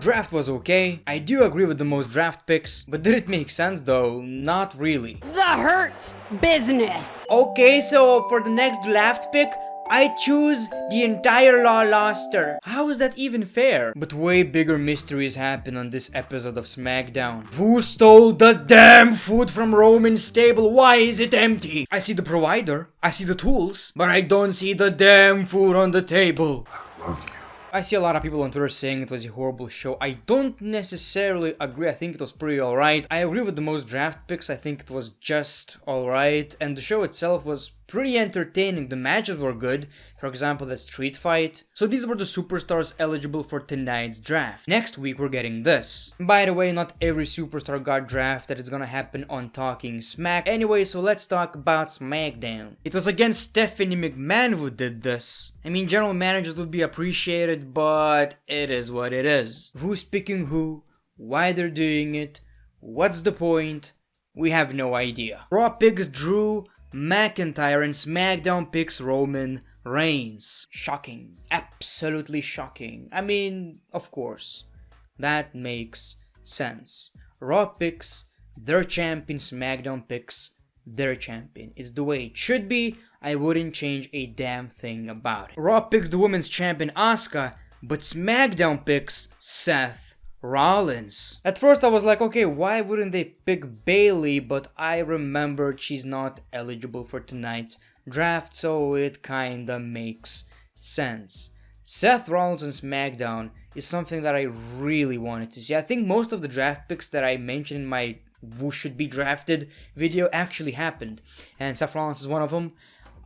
Draft was okay. I do agree with the most draft picks, but did it make sense though? Not really. The Hurt Business. Okay, so for the next draft pick, I choose the entire Law roster. How is that even fair? But way bigger mysteries happen on this episode of SmackDown. Who stole the damn food from Roman's table? Why is it empty? I see the provider, I see the tools, but I don't see the damn food on the table. I love you. I see a lot of people on Twitter saying it was a horrible show. I don't necessarily agree. I think it was pretty alright. I agree with the most draft picks. I think it was just alright. And the show itself was pretty entertaining. The matches were good. For example, the street fight. So these were the superstars eligible for tonight's draft. Next week, we're getting this. By the way, not every superstar got drafted. It's gonna happen on Talking Smack. Anyway, so let's talk about SmackDown. It was against Stephanie McMahon who did this. I mean, general managers would be appreciated, but it is what it is. Who's picking who? Why they're doing it? What's the point? We have no idea. Raw picks Drew McIntyre and SmackDown picks Roman Reigns. Shocking. Absolutely shocking. I mean, of course. That makes sense. Raw picks their champion, SmackDown picks their champion. It's the way it should be. I wouldn't change a damn thing about it. Raw picks the women's champion Asuka, but SmackDown picks Seth Rollins. At first I was like, okay, why wouldn't they pick Bayley? But I remembered she's not eligible for tonight's draft, so it kinda makes sense. Seth Rollins on SmackDown is something that I really wanted to see. I think most of the draft picks that I mentioned in my who should be drafted video actually happened, and Seth Rollins is one of them.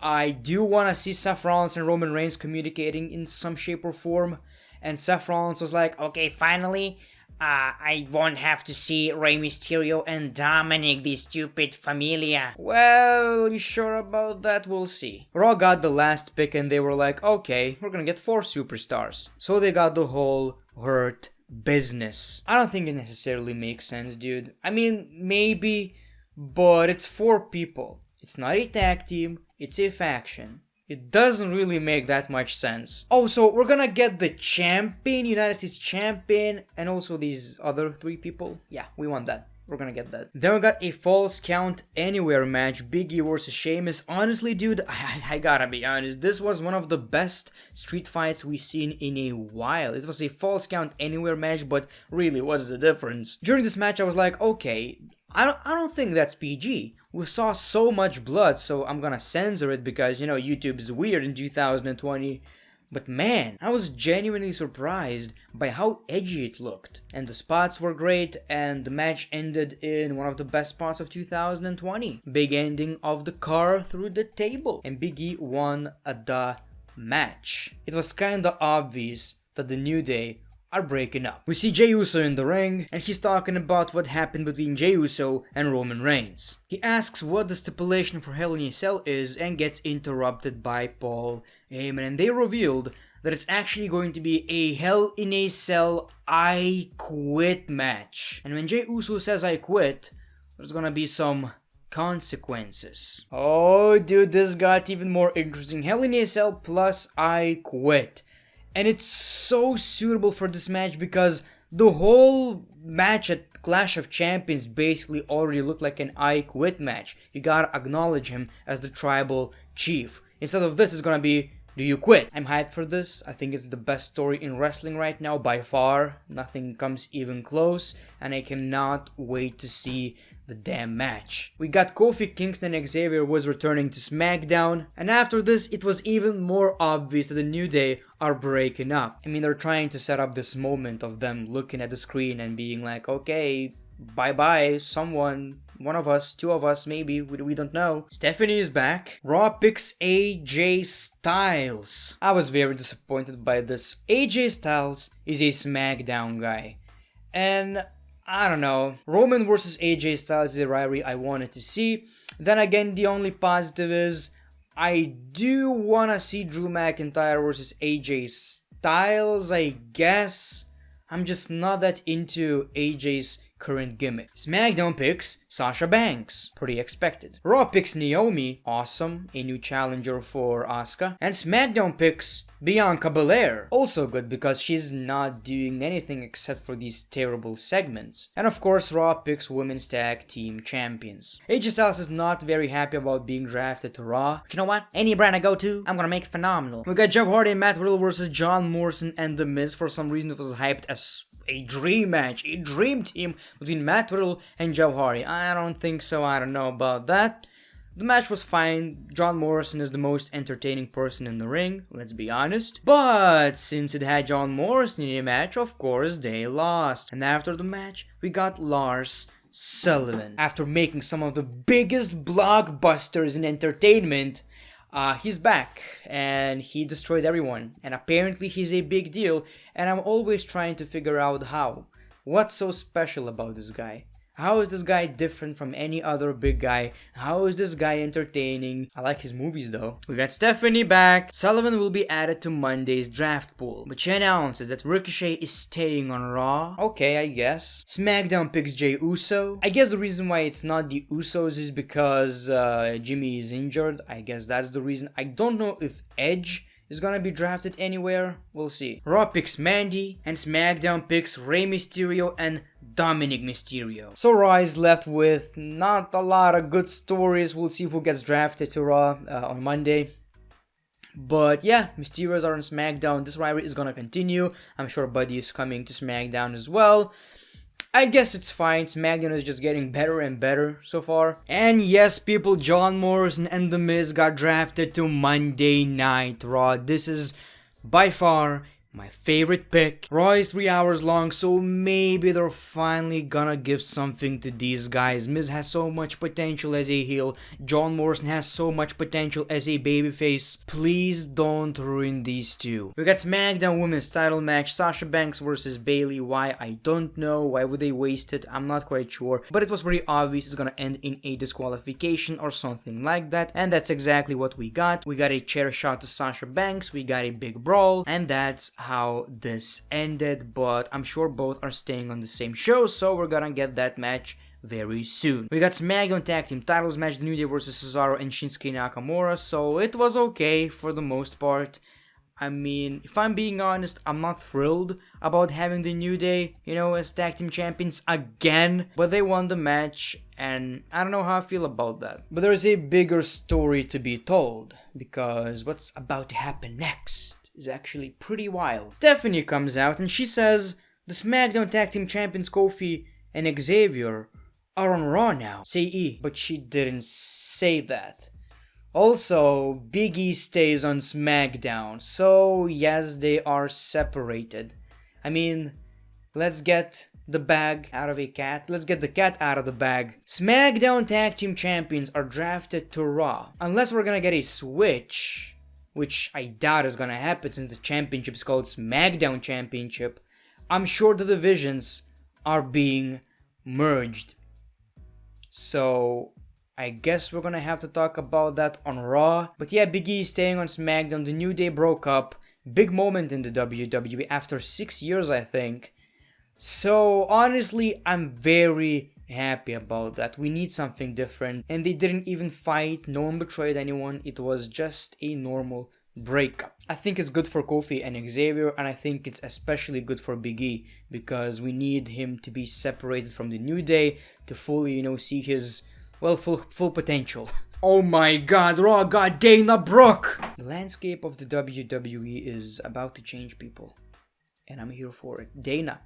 I do want to see Seth Rollins and Roman Reigns communicating in some shape or form, and Seth Rollins was like, okay, finally, I won't have to see Rey Mysterio and Dominic, the stupid familia. Well, you sure about that? We'll see. Raw got the last pick and they were like, okay, we're gonna get 4 superstars. So they got the whole Hurt Business. I don't think it necessarily makes sense, dude. I mean, maybe, but it's 4 people. It's not a tag team, it's a faction. It doesn't really make that much sense. Oh, so we're gonna get the champion, United States champion, and also these other 3 people? Yeah, we want that. We're gonna get that. Then we got a Falls Count Anywhere match, Big E versus Sheamus. Honestly, dude, I gotta be honest, this was one of the best street fights we've seen in a while. It was a Falls Count Anywhere match, but really, what's the difference? During this match, I was like, okay, I don't think that's PG. We saw so much blood, so I'm gonna censor it because, you know, YouTube is weird in 2020. But man, I was genuinely surprised by how edgy it looked. And the spots were great, and the match ended in one of the best spots of 2020. Big ending of the car through the table. And Big E won the match. It was kinda obvious that the New Day are breaking up. We see Jey Uso in the ring, and he's talking about what happened between Jey Uso and Roman Reigns. He asks what the stipulation for Hell in a Cell is and gets interrupted by Paul Heyman, and they revealed that it's actually going to be a Hell in a Cell I Quit match. And when Jey Uso says I quit, there's gonna be some consequences. Oh dude, this got even more interesting. Hell in a Cell plus I Quit. And it's so suitable for this match because the whole match at Clash of Champions basically already looked like an I Quit match. You gotta acknowledge him as the tribal chief. Instead of this, it's gonna be, do you quit? I'm hyped for this. I think it's the best story in wrestling right now by far. Nothing comes even close, and I cannot wait to see the damn match. We got Kofi Kingston and Xavier Woods returning to SmackDown, and after this, it was even more obvious that the New Day are breaking up. I mean, they're trying to set up this moment of them looking at the screen and being like, okay, bye-bye, someone, one of us, 2 of us, maybe, we don't know. Stephanie is back. Raw picks AJ Styles. I was very disappointed by this. AJ Styles is a SmackDown guy, and I don't know. Roman versus AJ Styles is a rivalry I wanted to see. Then again, the only positive is I do want to see Drew McIntyre versus AJ Styles, I guess. I'm just not that into AJ's current gimmick. SmackDown picks Sasha Banks, pretty expected. Raw picks Naomi, awesome, a new challenger for Asuka. And SmackDown picks Bianca Belair, also good because she's not doing anything except for these terrible segments. And of course Raw picks Women's Tag Team Champions. AJ Styles is not very happy about being drafted to Raw. But you know what? Any brand I go to, I'm gonna make it phenomenal. We got Jeff Hardy and Matt Riddle versus John Morrison and The Miz. For some reason it was hyped as a dream match, a dream team between Matt Riddle and Jeff Hardy. I don't think so, I don't know about that. The match was fine. John Morrison is the most entertaining person in the ring, let's be honest. But since it had John Morrison in the match, of course they lost. And after the match, we got Lars Sullivan. After making some of the biggest blockbusters in entertainment, he's back and he destroyed everyone. And apparently he's a big deal, and I'm always trying to figure out how. What's so special about this guy? How is this guy different from any other big guy? How is this guy entertaining? I like his movies though. We got Stephanie back. Sullivan will be added to Monday's draft pool. But she announces that Ricochet is staying on Raw. Okay, I guess. SmackDown picks Jey Uso. I guess the reason why it's not the Usos is because Jimmy is injured. I guess that's the reason. I don't know if Edge is gonna be drafted anywhere. We'll see. Raw picks Mandy and SmackDown picks Rey Mysterio and Dominic Mysterio. So Raw is left with not a lot of good stories. We'll see who gets drafted to Raw on Monday. But yeah, Mysterios are on SmackDown. This rivalry is gonna continue. I'm sure Buddy is coming to SmackDown as well. I guess it's fine. SmackDown is just getting better and better so far. And yes, people, John Morrison and The Miz got drafted to Monday Night Raw. This is by far my favorite pick. Raw is 3 hours long, so maybe they're finally gonna give something to these guys. Miz has so much potential as a heel. John Morrison has so much potential as a babyface. Please don't ruin these two. We got SmackDown Women's title match. Sasha Banks versus Bayley. Why? I don't know. Why would they waste it? I'm not quite sure. But it was pretty obvious it's gonna end in a disqualification or something like that. And that's exactly what we got. We got a chair shot to Sasha Banks. We got a big brawl. And that's how this ended, but I'm sure both are staying on the same show, so we're gonna get that match very soon. We got SmackDown Tag Team Titles match, The New Day versus Cesaro and Shinsuke Nakamura, so it was okay for the most part. I mean, if I'm being honest, I'm not thrilled about having the New Day, as Tag Team Champions again, but they won the match, and I don't know how I feel about that. But there's a bigger story to be told, because what's about to happen next is actually pretty wild. Stephanie comes out and she says the SmackDown Tag Team Champions Kofi and Xavier are on Raw now. Say E, but she didn't say that. Also, Big E stays on SmackDown, so yes, they are separated. I mean, let's get the bag out of a cat. Let's get the cat out of the bag. SmackDown Tag Team Champions are drafted to Raw. Unless we're gonna get a switch, which I doubt is gonna happen since the championship is called SmackDown Championship, I'm sure the divisions are being merged. So I guess we're gonna have to talk about that on Raw. But yeah, Big E is staying on SmackDown. The New Day broke up. Big moment in the WWE after 6 years, I think. So honestly, I'm very happy about that. We need something different, and they didn't even fight. No one betrayed anyone. It was just a normal breakup. I think it's good for Kofi and Xavier, and I think it's especially good for Big E because we need him to be separated from the New Day to fully, see his full potential. Oh my god, Raw got Dana Brooke! The landscape of the WWE is about to change, people, and I'm here for it. Dana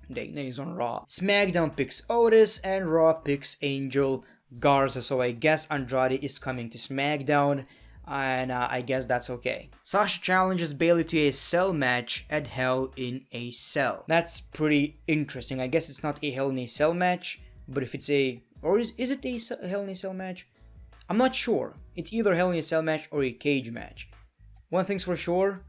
is on Raw. SmackDown picks Otis and Raw picks Angel Garza, so I guess Andrade is coming to SmackDown, and I guess that's okay. Sasha challenges Bayley to a cell match at Hell in a Cell. That's pretty interesting. I guess it's not a Hell in a Cell match, but if it's a... or is it a Hell in a Cell match? I'm not sure. It's either Hell in a Cell match or a cage match. One thing's for sure,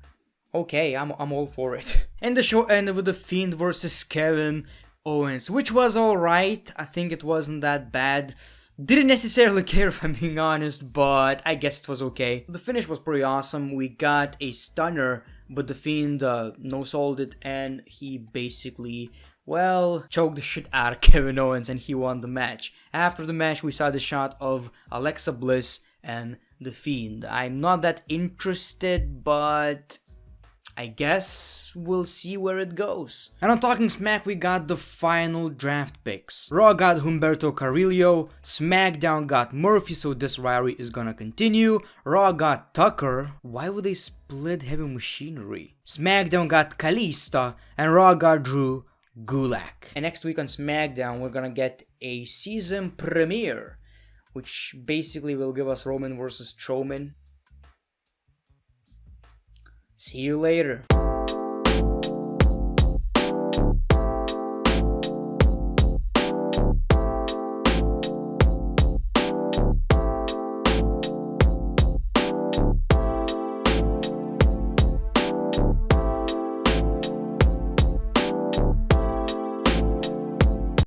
okay, I'm all for it. And the show ended with The Fiend versus Kevin Owens, which was alright. I think it wasn't that bad. Didn't necessarily care if I'm being honest, but I guess it was okay. The finish was pretty awesome. We got a stunner but The Fiend no-sold it, and he basically, well, choked the shit out of Kevin Owens, and he won the match. After the match, we saw the shot of Alexa Bliss and The Fiend. I'm not that interested, but I guess we'll see where it goes. And on Talking Smack, we got the final draft picks. Raw got Humberto Carrillo, SmackDown got Murphy, so this rivalry is gonna continue. Raw got Tucker. Why would they split Heavy Machinery? SmackDown got Kalisto, and Raw got Drew Gulak. And next week on SmackDown, we're gonna get a season premiere, which basically will give us Roman versus Strowman. See you later.